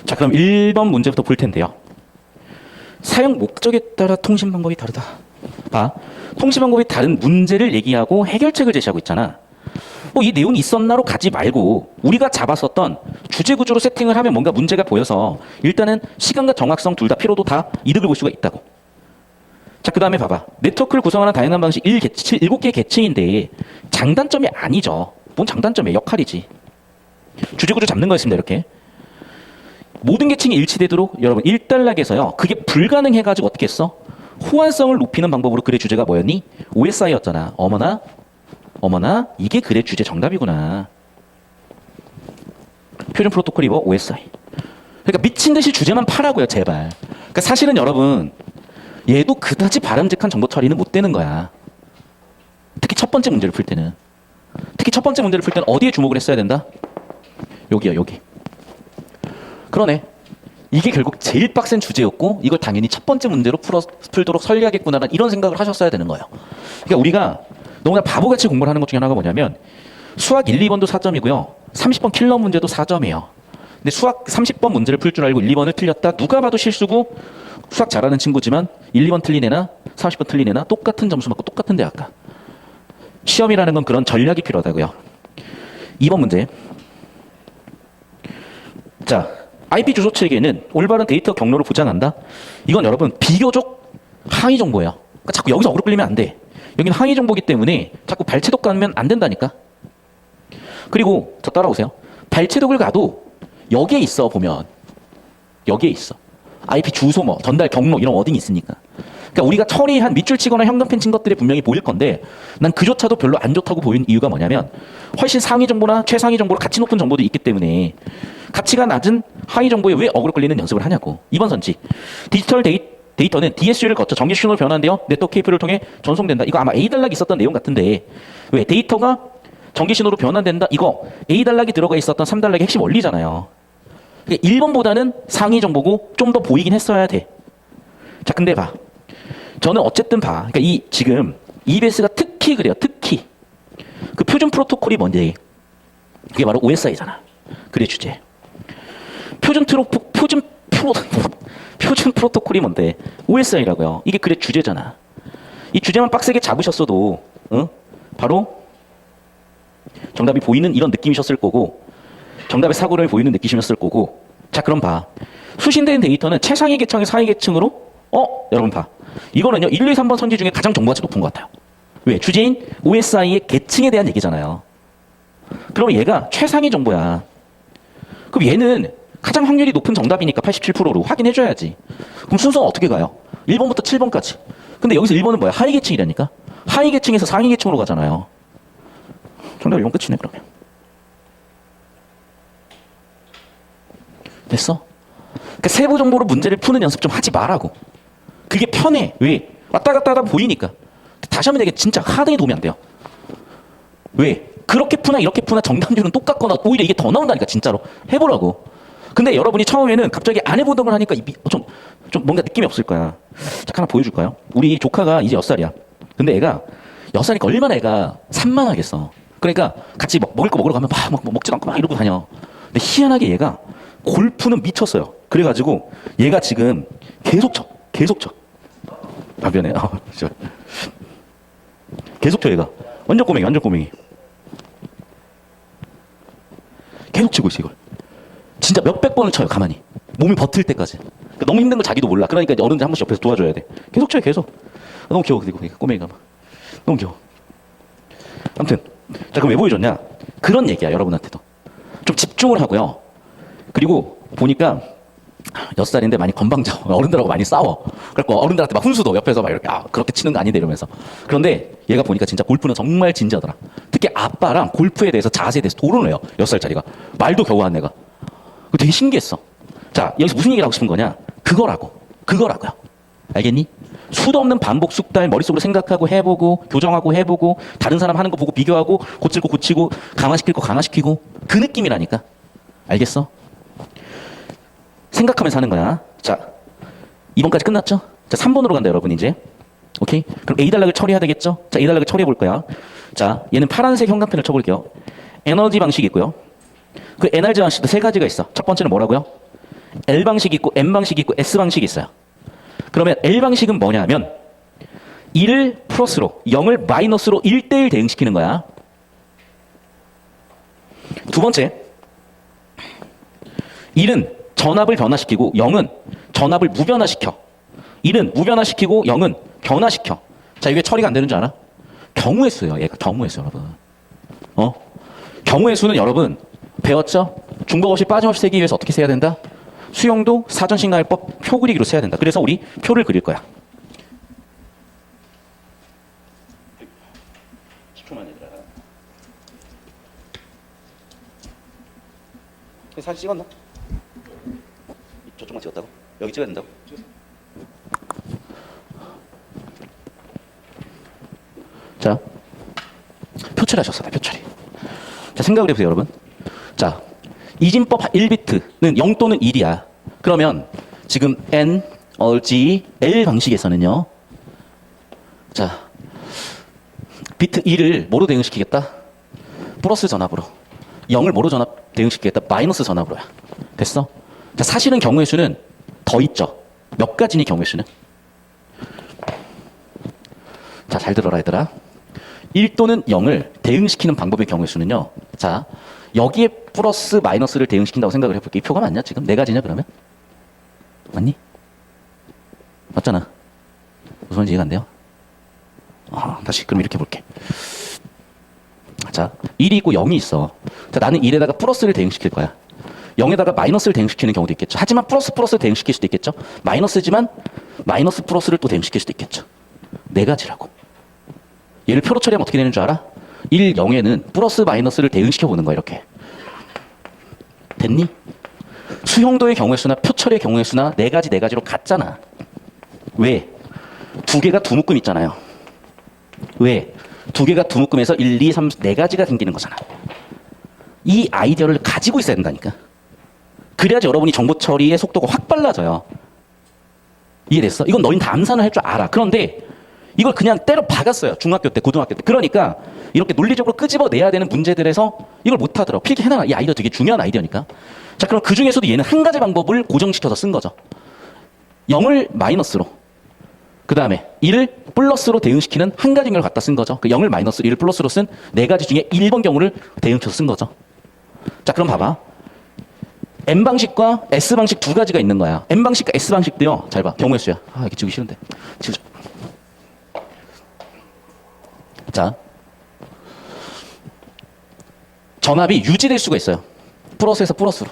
자, 그럼 1번 문제부터 볼 텐데요. 사용 목적에 따라 통신 방법이 다르다. 봐. 통신 방법이 다른 문제를 얘기하고 해결책을 제시하고 있잖아. 뭐 이 내용이 있었나로 가지 말고 우리가 잡았었던 주제 구조로 세팅을 하면 뭔가 문제가 보여서 일단은 시간과 정확성 둘 다 피로도 다 이득을 볼 수가 있다고. 자, 그 다음에 봐봐. 네트워크를 구성하는 다양한 방식 7개의 계층인데 장단점이 아니죠. 뭔 장단점이야. 역할이지. 주제 구조 잡는 거였습니다. 이렇게. 모든 계층이 일치되도록 여러분 1단락에서요. 그게 불가능해가지고 어떻게 했어? 호환성을 높이는 방법으로 글의 주제가 뭐였니? OSI였잖아. 어머나 이게 글의 주제 정답이구나. 표준 프로토콜 입어 OSI. 그러니까 미친 듯이 주제만 파라고요. 제발. 그러니까 사실은 여러분 얘도 그다지 바람직한 정보 처리는 못 되는 거야. 특히 첫 번째 문제를 풀 때는. 어디에 주목을 했어야 된다? 여기야, 여기. 그러네. 이게 결국 제일 빡센 주제였고 이걸 당연히 첫 번째 문제로 풀도록 설계하겠구나라는 이런 생각을 하셨어야 되는 거예요. 그러니까 우리가 너무나 바보같이 공부를 하는 것 중에 하나가 뭐냐면 수학 1, 2번도 4점이고요. 30번 킬러 문제도 4점이에요. 근데 수학 30번 문제를 풀 줄 알고 1, 2번을 틀렸다? 누가 봐도 실수고 수학 잘하는 친구지만 1, 2번 틀린 애나 30번 틀린 애나 똑같은 점수 맞고 똑같은 대학 가. 시험이라는 건 그런 전략이 필요하다고요. 2번 문제. 자, IP 주소 체계는 올바른 데이터 경로를 보장한다. 이건 여러분 비교적 하위 정보예요. 그러니까 자꾸 여기서 어그로 끌리면 안 돼. 여기는 하위 정보이기 때문에 자꾸 발췌독 가면 안 된다니까. 그리고 저 따라오세요. 발췌독을 가도 여기에 있어 보면 여기에 있어. IP 주소 뭐 전달 경로 이런 워딩이 있으니까. 그러니까 우리가 처리한 밑줄 치거나 현금펜 친 것들이 분명히 보일 건데 난 그조차도 별로 안 좋다고 보이는 이유가 뭐냐면 훨씬 상위 정보나 최상위 정보로 가치 높은 정보도 있기 때문에 가치가 낮은 하위 정보에 왜 어그로 끌리는 연습을 하냐고. 2번 선지. 디지털 데이터는 DSU를 거쳐 전기 신호로 변환되어 네트워크 케이블을 통해 전송된다. 이거 아마 A단락이 있었던 내용 같은데 왜 데이터가 전기 신호로 변환된다. 이거 A단락이 들어가 있었던 3단락의 핵심 원리잖아요. 1번보다는 상위 정보고 좀 더 보이긴 했어야 돼. 자, 근데 봐. 저는 어쨌든 봐. 그러니까 이 지금 EBS가 특히 그래요. 특히 그 표준 프로토콜이 뭔데? 그게 바로 OSI잖아. 글의 주제. 표준 프로토콜이 뭔데? OSI라고요. 이게 글의 주제잖아. 이 주제만 빡세게 잡으셨어도 바로 정답이 보이는 이런 느낌이셨을 거고 정답의 사고를 보이는 느낌이셨을 거고. 자, 그럼 봐. 수신된 데이터는 최상위 계층의 상위 계층으로 여러분 봐. 이거는요. 1, 2, 3번 선지 중에 가장 정보가치 높은 것 같아요. 왜? 주제인 OSI의 계층에 대한 얘기잖아요. 그럼 얘가 최상위 정보야. 그럼 얘는 가장 확률이 높은 정답이니까 87%로 확인해줘야지. 그럼 순서는 어떻게 가요? 1번부터 7번까지. 근데 여기서 1번은 뭐야? 하위 계층이라니까? 하위 계층에서 상위 계층으로 가잖아요. 정답 1번 끝이네, 그러면. 됐어? 그러니까 세부 정보로 문제를 푸는 연습 좀 하지 말라고. 그게 편해. 왜? 왔다 갔다 하다 보이니까. 다시 하면 되게 진짜 하등에 도움이 안 돼요. 왜? 그렇게 푸나 이렇게 푸나 정답률은 똑같거나 오히려 이게 더 나온다니까 진짜로. 해보라고. 근데 여러분이 처음에는 갑자기 안 해보던 걸 하니까 좀 뭔가 느낌이 없을 거야. 잠깐 하나 보여줄까요? 우리 조카가 이제 6살이야. 근데 애가 6살이니까 얼마나 애가 산만하겠어. 그러니까 같이 먹을 거 먹으러 가면 막 먹지도 않고 막 이러고 다녀. 근데 희한하게 얘가 골프는 미쳤어요. 그래가지고 얘가 지금 계속 쳐. 답변해. 계속 쳐 얘가. 완전 꼬맹이. 계속 치고 있어 이걸. 진짜 몇백 번을 쳐요 가만히. 몸이 버틸 때까지. 그러니까 너무 힘든 걸 자기도 몰라. 그러니까 이제 어른들 한 번씩 옆에서 도와줘야 돼. 계속 쳐요 계속. 너무 귀여워 그리고 꼬맹이가 막. 너무 귀여워. 아무튼 자 그럼 왜 보여줬냐? 그런 얘기야 여러분한테도. 좀 집중을 하고요. 그리고 보니까 6살인데 많이 건방져. 어른들하고 많이 싸워. 그래갖고 어른들한테 막 훈수도 옆에서 막 이렇게 그렇게 치는 거 아닌데 이러면서. 그런데 얘가 보니까 진짜 골프는 정말 진지하더라. 특히 아빠랑 골프에 대해서 자세에 대해서 토론을 해요. 6살짜리가. 말도 겨우 한 애가. 그거 되게 신기했어. 자 여기서 무슨 얘기를 하고 싶은 거냐? 그거라고요. 알겠니? 수도 없는 반복 숙달 머릿속으로 생각하고 해보고 교정하고 해보고 다른 사람 하는 거 보고 비교하고 고칠 거 고치고 강화시킬 거 강화시키고 그 느낌이라니까. 알겠어? 생각하면서 하는 거야. 자, 2번까지 끝났죠? 자, 3번으로 간다, 여러분, 이제. 오케이? 그럼 A 단락을 처리해야 되겠죠? 자, A 단락을 처리해 볼 거야. 자, 얘는 파란색 형광펜을 쳐볼게요. 에너지 방식이 있고요. 그 에너지 방식도 세 가지가 있어. 첫 번째는 뭐라고요? L 방식이 있고, M 방식이 있고, S 방식이 있어요. 그러면 L 방식은 뭐냐면, 1을 플러스로, 0을 마이너스로 1대1 대응시키는 거야. 두 번째, 1은 전압을 변화시키고 0은 전압을 무변화시켜. 1은 무변화시키고 0은 변화시켜. 자, 이게 처리가 안 되는 줄 알아? 경우의 수예요. 얘가 경우의 수, 여러분. 경우의 수는 여러분 배웠죠? 중복 없이 빠짐없이 세기 위해서 어떻게 세야 된다? 수용도 사전신강의법 표 그리기로 세야 된다. 그래서 우리 표를 그릴 거야. 10초만 얘들아. 사진 찍었나? 저쪽만 찍었다고? 여기 찍어야 된다고? 자, 표처리 하셨어요. 표처리. 자, 생각을 해보세요, 여러분. 자, 이진법 1비트는 0 또는 1이야. 그러면 지금 N, G, L 방식에서는요. 자, 비트 1을 뭐로 대응시키겠다? 플러스 전압으로. 0을 뭐로 대응시키겠다? 마이너스 전압으로야. 됐어? 자, 사실은 경우의 수는 더 있죠. 몇 가지니 경우의 수는? 자, 잘 들어라 얘들아. 1 또는 0을 대응시키는 방법의 경우의 수는요. 자, 여기에 플러스 마이너스를 대응시킨다고 생각을 해볼게. 이 표가 맞냐 지금? 네 가지냐 그러면? 맞니? 맞잖아. 무슨 말인지 이해가 안 돼요? 다시 그럼 이렇게 볼게. 자, 1이 있고 0이 있어. 자, 나는 1에다가 플러스를 대응시킬 거야. 0에다가 마이너스를 대응시키는 경우도 있겠죠. 하지만 플러스 대응시킬 수도 있겠죠. 마이너스지만 마이너스 플러스를 또 대응시킬 수도 있겠죠. 네 가지라고. 얘를 표로 처리하면 어떻게 되는 줄 알아? 1, 0에는 플러스 마이너스를 대응시켜 보는 거야. 이렇게. 됐니? 수용도의 경우의 수나 표 처리의 경우의 수나 네 가지로 같잖아. 왜? 두 개가 두 묶음 있잖아요. 왜? 두 개가 두 묶음에서 1, 2, 3, 네 가지가 생기는 거잖아. 이 아이디어를 가지고 있어야 된다니까. 그래야지 여러분이 정보 처리의 속도가 확 빨라져요. 이해됐어? 이건 너희는 다 암산을 할 줄 알아. 그런데 이걸 그냥 때려 박았어요. 중학교 때, 고등학교 때. 그러니까 이렇게 논리적으로 끄집어내야 되는 문제들에서 이걸 못하더라고. 필기해놔. 이 아이디어 되게 중요한 아이디어니까. 자, 그럼 그 중에서도 얘는 한 가지 방법을 고정시켜서 쓴 거죠. 0을 마이너스로. 그 다음에 1을 플러스로 대응시키는 한 가지 경우를 갖다 쓴 거죠. 그 0을 마이너스로 1을 플러스로 쓴 네 가지 중에 1번 경우를 대응시켜서 쓴 거죠. 자, 그럼 봐봐. M방식과 S방식 두 가지가 있는 거야. M방식과 S방식도요. 잘 봐. 경우의 수야. 이게 지우기 싫은데. 지우자. 자, 전압이 유지될 수가 있어요. 플러스에서 플러스로.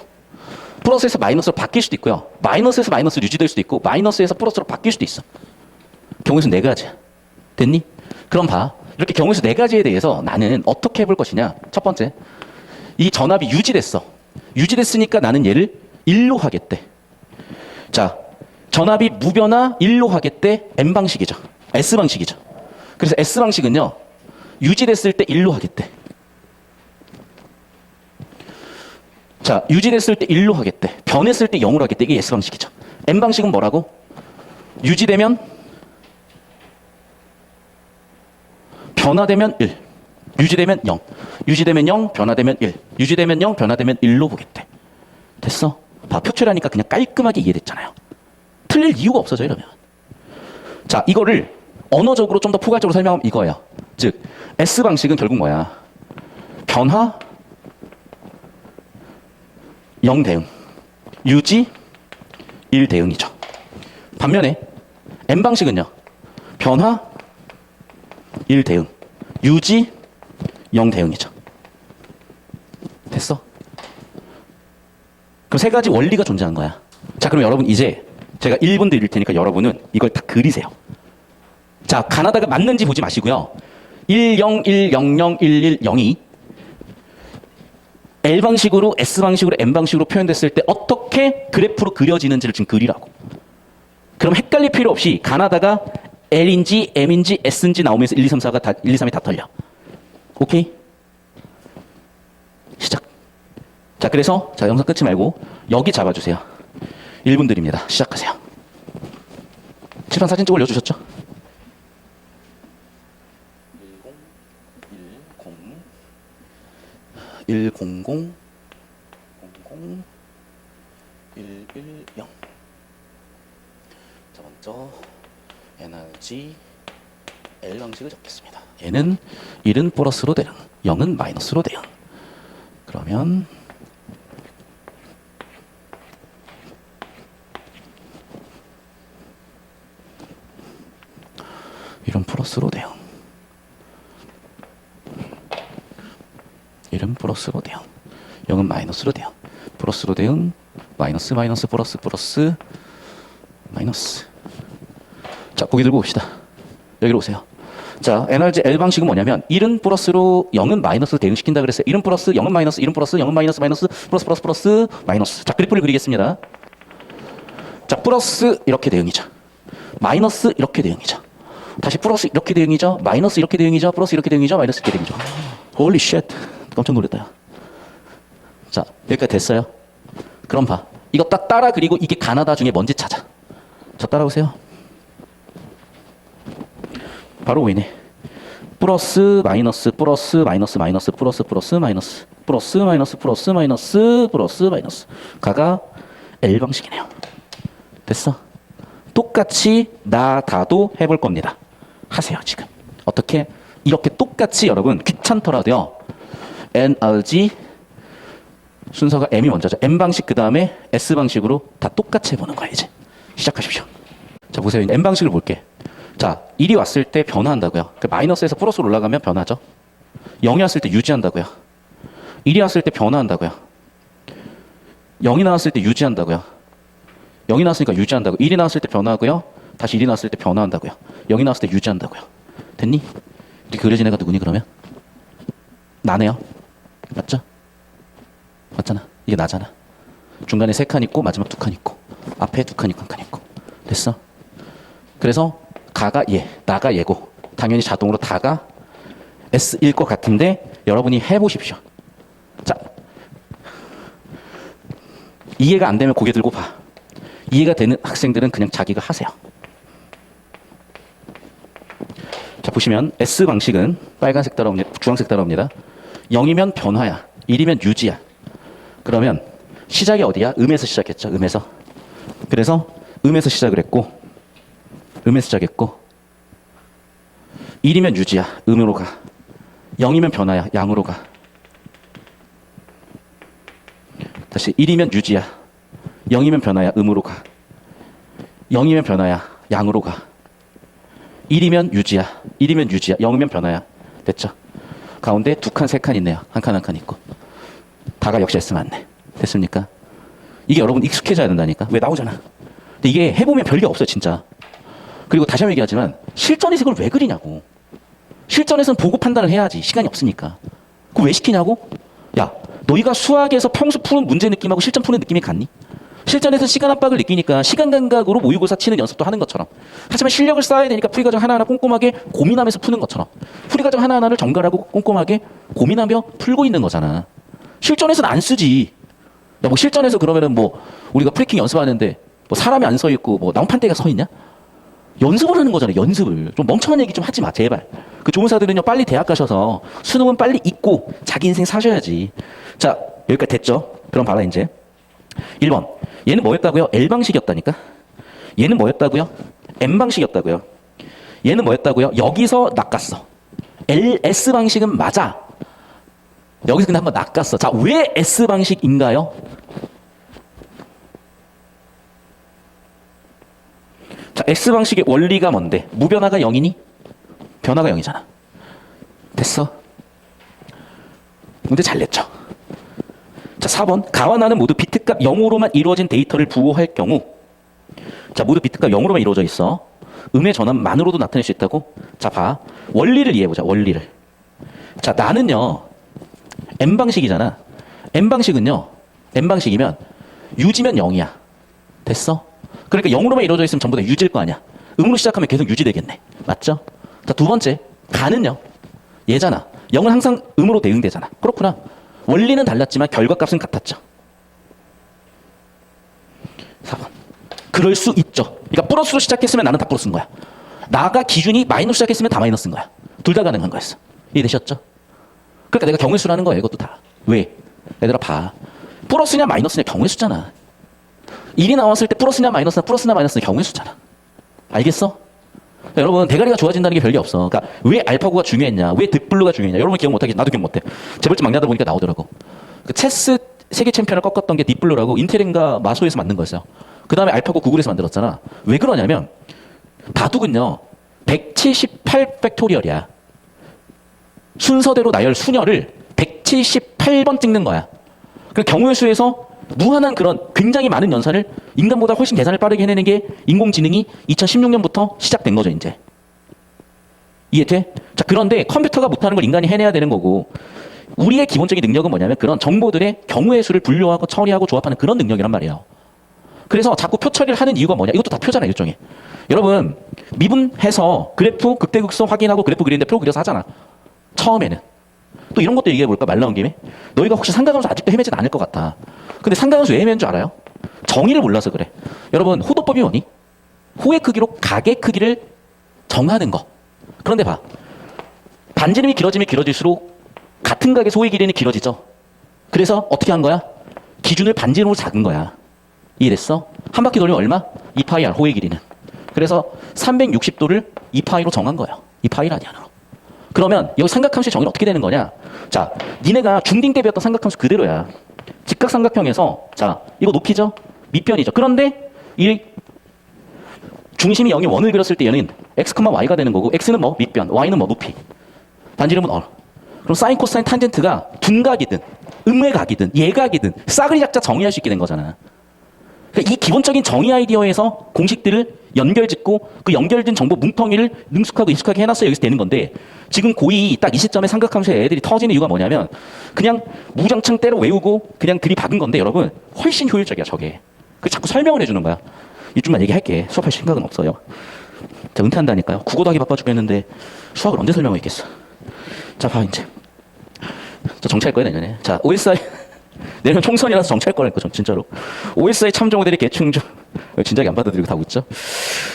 플러스에서 마이너스로 바뀔 수도 있고요. 마이너스에서 마이너스로 유지될 수도 있고 마이너스에서 플러스로 바뀔 수도 있어. 경우의 수 네 가지야. 됐니? 그럼 봐. 이렇게 경우의 수 네 가지에 대해서 나는 어떻게 해볼 것이냐. 첫 번째, 이 전압이 유지됐어. 유지됐으니까 나는 얘를 1로 하겠대. 자, 전압이 무변화 1로 하겠대. M방식이죠. S방식이죠. 그래서 S방식은요. 유지됐을 때 1로 하겠대. 자, 유지됐을 때 1로 하겠대. 변했을 때 0으로 하겠대. 이게 S방식이죠. N방식은 뭐라고? 유지되면 변화되면 1. 유지되면 0. 유지되면 0, 변화되면 1. 유지되면 0, 변화되면 1로 보겠대. 됐어? 봐, 표출하니까 그냥 깔끔하게 이해됐잖아요. 틀릴 이유가 없어져, 이러면. 자, 이거를 언어적으로 좀 더 포괄적으로 설명하면 이거예요. 즉, S방식은 결국 뭐야? 변화, 0 대응. 유지, 1 대응이죠. 반면에 N방식은요. 변화, 1 대응. 유지, 0 대응이죠. 됐어? 그럼 세 가지 원리가 존재하는 거야. 자, 그럼 여러분 이제 제가 1분 드릴 테니까 여러분은 이걸 다 그리세요. 자, 가나다가 맞는지 보지 마시고요. 10, 100, 110이 L방식으로, S방식으로, N방식으로 표현됐을 때 어떻게 그래프로 그려지는지를 지금 그리라고. 그럼 헷갈릴 필요 없이 가나다가 L인지 M인지 S인지 나오면서 1, 2, 3, 4가 다, 1, 2, 3이 다 털려. 오케이? 시작. 자, 그래서 자, 영상 끊지 말고 여기 잡아주세요. 1분 드립니다. 시작하세요. 칠판 사진 찍어 올려주셨죠? 100 100 110. 자, 먼저 에너지 L 방식을 적겠습니다. 얘는 1은 플러스로 대응, 0은 마이너스로 대응. 그러면 이런 플러스로 대응, 1은 플러스로 대응, 0은 마이너스로 대응. 플러스로 대응, 마이너스 마이너스 플러스 플러스 마이너스. 자, 고개 들고 봅시다. 여기로 오세요. 자, 에너지 L 방식은 뭐냐면 1은 플러스로 0은 마이너스로 대응시킨다 그랬어요. 1은 플러스, 0은 마이너스, 1은 플러스, 0은 마이너스, 마이너스, 플러스, 플러스, 플러스, 마이너스. 자, 그래프를 그리겠습니다. 자, 플러스 이렇게 대응이죠. 마이너스 이렇게 대응이죠. 다시 플러스 이렇게 대응이죠. 마이너스 이렇게 대응이죠. 플러스 이렇게 대응이죠. 마이너스 이렇게 대응이죠. 홀리 쉣. 깜짝 놀랐다. 자, 여기까지 됐어요. 그럼 봐. 이거 딱 따라 그리고 이게 가나다 중에 뭔지 찾아. 자, 따라오세요. 바로 보이네. 플러스 마이너스 플러스 마이너스 마이너스 플러스 플러스 마이너스 플러스 마이너스 플러스 마이너스 플러스 마이너스 가가 L 방식이네요. 됐어? 똑같이 나 다도 해볼 겁니다. 하세요 지금. 어떻게? 이렇게 똑같이 여러분 귀찮더라도요. NRG 순서가 M이 먼저죠. M 방식 그 다음에 S 방식으로 다 똑같이 해보는 거예요. 이제 시작하십시오. 자, 보세요. M 방식을 볼게. 자, 1이 왔을 때 변화한다고요. 마이너스에서 플러스로 올라가면 변하죠. 0이 왔을 때 유지한다고요. 1이 왔을 때 변화한다고요. 0이 나왔을 때 유지한다고요. 0이 나왔으니까 유지한다고. 1이 나왔을 때 변화하고요. 다시 1이 나왔을 때 변화한다고요. 0이 나왔을 때 유지한다고요. 됐니? 이렇게 그려진 애가 누구니 그러면? 나네요. 맞죠? 맞잖아. 이게 나잖아. 중간에 3칸 있고 마지막 2칸 있고 앞에 2칸 있고 1칸 있고. 됐어? 그래서 가가 얘, 나가 얘고 당연히 자동으로 다가 S일 것 같은데 여러분이 해보십시오. 자, 이해가 안 되면 고개 들고 봐. 이해가 되는 학생들은 그냥 자기가 하세요. 자, 보시면 S 방식은 빨간색 따라옵니다. 주황색 따라옵니다. 0이면 변화야. 1이면 유지야. 그러면 시작이 어디야? 음에서 시작했죠. 음에서. 그래서 음에서 시작을 했고 음에서 시작했고 1이면 유지야. 음으로 가. 0이면 변화야. 양으로 가. 다시 1이면 유지야. 0이면 변화야. 음으로 가. 0이면 변화야. 양으로 가. 1이면 유지야. 1이면 유지야. 0이면 변화야. 됐죠? 가운데 2칸, 3칸 있네요. 한 칸 한 칸 있고. 다가 역시 S 맞네. 됐습니까? 이게 여러분 익숙해져야 된다니까. 왜 나오잖아. 근데 이게 해보면 별게 없어요, 진짜. 그리고 다시 한번 얘기하지만 실전에서 이걸 왜 그리냐고. 실전에서는 보고 판단을 해야지. 시간이 없으니까. 그거 왜 시키냐고? 야, 너희가 수학에서 평소 푸는 문제 느낌하고 실전 푸는 느낌이 같니? 실전에서 시간 압박을 느끼니까 시간 감각으로 모의고사 치는 연습도 하는 것처럼. 하지만 실력을 쌓아야 되니까 풀이과정 하나하나 꼼꼼하게 고민하면서 푸는 것처럼. 풀이과정 하나하나를 정갈하고 꼼꼼하게 고민하며 풀고 있는 거잖아. 실전에서는 안 쓰지. 뭐 실전에서 그러면은 뭐 우리가 프리킹 연습하는데 뭐 사람이 안 서 있고 뭐 낭판대가 서 있냐? 연습을 하는 거잖아요. 연습을. 좀 멍청한 얘기 좀 하지 마, 제발. 그 조무사들은요, 빨리 대학 가셔서 수능은 빨리 잊고 자기 인생 사셔야지. 자, 여기까지 됐죠? 그럼 봐라, 이제. 1번. 얘는 뭐였다고요? L방식이었다니까? 얘는 뭐였다고요? M방식이었다고요? 얘는 뭐였다고요? 여기서 낚았어. LS방식은 맞아. 여기서 근데 한번 낚았어. 자, 왜 S방식인가요? 자, S방식의 원리가 뭔데? 무변화가 0이니? 변화가 0이잖아. 됐어? 문제 잘 냈죠? 자, 4번. 가와 나는 모두 비트값 0으로만 이루어진 데이터를 부호할 경우, 자, 모두 비트값 0으로만 이루어져 있어. 음의 전환만으로도 나타낼 수 있다고? 자, 봐. 원리를 이해해보자, 원리를. 자, 나는요, M방식이잖아. M방식은요, M방식이면 유지면 0이야. 됐어? 그러니까 0으로만 이루어져 있으면 전부 다 유지일 거 아니야. 음으로 시작하면 계속 유지되겠네. 맞죠? 자, 두 번째. 가는요. 얘잖아. 0은 항상 음으로 대응되잖아. 그렇구나. 원리는 달랐지만 결과값은 같았죠. 4번. 그럴 수 있죠. 그러니까 플러스로 시작했으면 나는 다 플러스인 거야. 나가 기준이 마이너스 시작했으면 다 마이너스인 거야. 둘 다 가능한 거였어. 이해되셨죠? 그러니까 내가 경우의 수라는 거예요. 이것도 다. 왜? 얘들아 봐. 플러스냐 마이너스냐 경우의 수잖아. 1이 나왔을 때 플러스냐 마이너스냐 경우의 수잖아. 알겠어? 여러분 대가리가 좋아진다는 게 별게 없어. 그러니까 왜 알파고가 중요했냐, 왜 득블루가 중요했냐. 여러분 기억 못하겠지. 나도 기억 못해. 재벌집 막내하다 보니까 나오더라고. 그 체스 세계 챔피언을 꺾었던 게 딥블루라고 인텔인가 마소에서 만든 거였어요. 그 다음에 알파고 구글에서 만들었잖아. 왜 그러냐면 바둑은요 178 팩토리얼이야. 순서대로 나열 수녀를 178번 찍는 거야. 그 경우의 수에서 무한한 그런 굉장히 많은 연산을 인간보다 훨씬 계산을 빠르게 해내는 게 인공지능이 2016년부터 시작된 거죠, 이제. 이해돼? 자, 그런데 컴퓨터가 못하는 걸 인간이 해내야 되는 거고, 우리의 기본적인 능력은 뭐냐면 그런 정보들의 경우의 수를 분류하고 처리하고 조합하는 그런 능력이란 말이에요. 그래서 자꾸 표 처리를 하는 이유가 뭐냐? 이것도 다 표잖아요, 일종의. 여러분, 미분해서 그래프 극대극소 확인하고 그래프 그리는데 표 그려서 하잖아. 처음에는. 또 이런 것도 얘기해볼까? 말 나온 김에. 너희가 혹시 삼각함수 아직도 헤매진 않을 것 같아. 근데 삼각함수 왜 헤매는 줄 알아요? 정의를 몰라서 그래. 여러분, 호도법이 뭐니? 호의 크기로 각의 크기를 정하는 거. 그런데 봐. 반지름이 길어지면 길어질수록 같은 각에서 호의 길이는 길어지죠. 그래서 어떻게 한 거야? 기준을 반지름으로 작은 거야. 이해됐어? 한 바퀴 돌리면 얼마? 2파이 r 호의 길이는. 그래서 360도를 2파이로 정한 거예요. 2파이 라디안으로. 그러면 여기 삼각함수의 정의는 어떻게 되는 거냐? 자, 니네가 중딩 때 배웠던 삼각함수 그대로야. 직각삼각형에서 자, 이거 높이죠? 밑변이죠. 그런데 이 중심이 0이 원을 그렸을 때 얘는 x, y가 되는 거고 x는 뭐? 밑변, y는 뭐? 높이. 반지름은 그럼 사인, 코사인, 탄젠트가 둔각이든 음외각이든 예각이든 싸그리 작자 정의할 수 있게 된 거잖아. 그러니까 이 기본적인 정의 아이디어에서 공식들을 연결짓고 그 연결된 정보 뭉텅이를 능숙하고 익숙하게 해놨어야 여기서 되는 건데 지금 고2 딱 이 시점에 삼각함수에 애들이 터지는 이유가 뭐냐면 그냥 무장창 때려 외우고 그냥 들이박은 건데 여러분 훨씬 효율적이야 저게. 그 자꾸 설명을 해주는 거야. 이쪽만 얘기할게. 수업할 생각은 없어요. 자, 은퇴한다니까요. 국어 하기 바빠 죽겠는데 수학을 언제 설명하겠어. 자, 봐 이제. 저 정치할 거야 내년에. 자, OSI 내년 총선이라서 정치할 거라니까 진짜로. OSI 참조 모델이 계층 진작에 안 받아들이고 다 웃죠.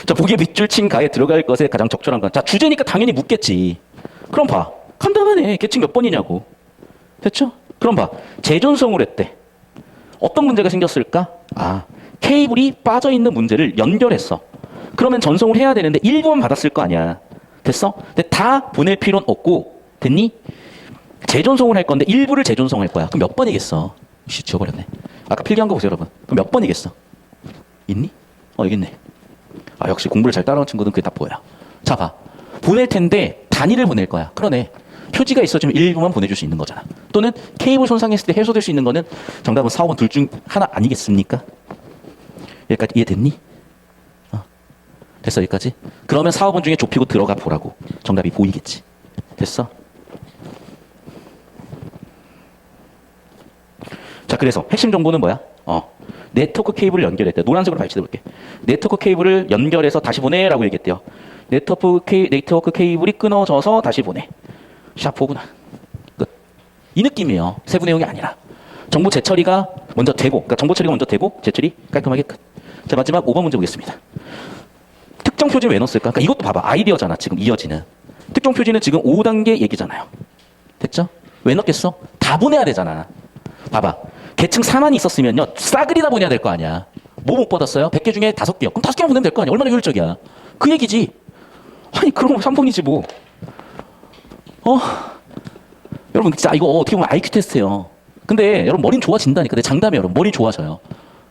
자, 보기에 밑줄 친 가에 들어갈 것에 가장 적절한 건. 자, 주제니까 당연히 묻겠지. 그럼 봐. 간단하네. 계층 몇 번이냐고. 됐죠? 그럼 봐. 재전송을 했대. 어떤 문제가 생겼을까? 아, 케이블이 빠져있는 문제를 연결했어. 그러면 전송을 해야 되는데 일부만 받았을 거 아니야. 됐어? 근데 다 보낼 필요는 없고 됐니? 재전송을 할 건데 일부를 재전송할 거야. 그럼 몇 번이겠어? 지워버렸네. 아까 필기한 거 보세요 여러분. 그럼 몇 번이겠어? 있니? 여기 있네. 아, 역시 공부를 잘 따라온 친구들은 그게 다 보여. 자, 봐. 보낼 텐데 단위를 보낼 거야. 그러네. 표지가 있어지면 일부만 보내줄 수 있는 거잖아. 또는 케이블 손상했을 때 해소될 수 있는 거는 정답은 4, 5번 둘 중 하나 아니겠습니까? 여기까지 이해됐니? 됐어 여기까지? 그러면 4, 5번 중에 좁히고 들어가 보라고. 정답이 보이겠지. 됐어? 자, 그래서 핵심 정보는 뭐야? 네트워크 케이블을 연결했대. 노란색으로 발치해 볼게. 네트워크 케이블을 연결해서 다시 보내라고 얘기했대요. 네트워크 케이블이 끊어져서 다시 보내. 샤프구나. 끝. 이 느낌이에요. 세부 내용이 아니라. 정보 재처리가 먼저 되고, 그러니까 정보 처리가 먼저 되고 재처리 깔끔하게 끝. 자, 마지막 5번 문제 보겠습니다. 특정 표지 왜 넣었을까? 그러니까 이것도 봐봐. 아이디어잖아. 지금 이어지는. 특정 표지는 지금 5단계 얘기잖아요. 됐죠? 왜 넣겠어? 다 보내야 되잖아. 봐봐. 계층 4만이 있었으면요. 싸그리 다 보내야 될 거 아니야. 뭐 못 받았어요? 100개 중에 5개요. 그럼 5개만 보내면 될 거 아니야. 얼마나 효율적이야. 그 얘기지. 아니, 그럼 3번이지 뭐. 여러분, 진짜 이거 어떻게 보면 IQ 테스트예요. 근데 여러분, 머리는 좋아진다니까. 내 장담해, 여러분. 머리 좋아져요.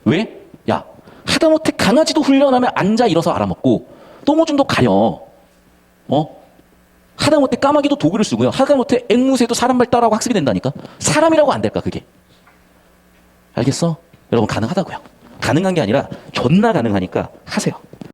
왜? 야, 하다못해 강아지도 훈련하면 앉아 일어서 알아먹고, 똥오줌도 가려. 하다못해 까마귀도 도구를 쓰고요. 하다못해 앵무새도 사람 말 따라하고 학습이 된다니까. 사람이라고 안 될까, 그게. 알겠어? 여러분, 가능하다고요. 가능한 게 아니라 존나 가능하니까 하세요.